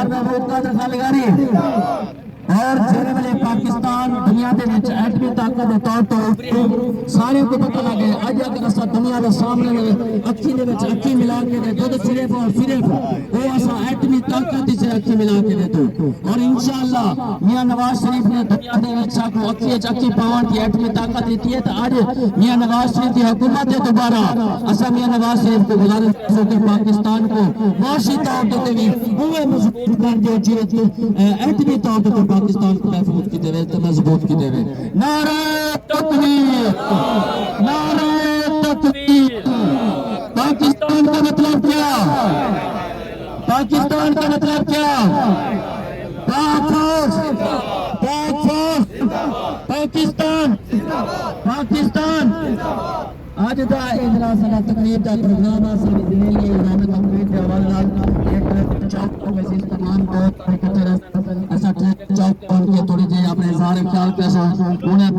सरदार महमूद कादर खालिगानी और जेरे वाले पाकिस्तान दुनिया के विच एटमी ताकत के तौर पर उभरे सारे को पता लगे अज अगर असा दुनिया के सामने अखी दे विच अखी मिला के दे दो सिर्फ और सिर्फ वो असा एटमी ताकत से अखी मिला के दे दो और इंशाअल्लाह मियां नवाज शरीफ ने दुनिया के विच को अखी च अखी पावन की एटमी ताकत दी है तो आज मियां नवाज शरीफ की हुकूमत है दोबारा असा मियां नवाज शरीफ को गुजारिश है कि पाकिस्तान को माशी तौर पे भी वो मजबूत कर दे जो एटमी तौर पे पाकिस्तान को महफूज की देवे तो मजबूत की देवे नारे तकबीर नारे तकबीर पाकिस्तान का मतलब क्या पाकिस्तान का मतलब क्या पाकिस्तान पाकिस्तान आज का इजलास साडा तकरीर का प्रोग्राम है साडी जिंदगी इमाम तकरीर के हवाले नाल एक चौक को वैसे तमाम को इकट्ठे असा चौक पर के थोड़ी जे अपने सारे ख्याल के साथ उन्हें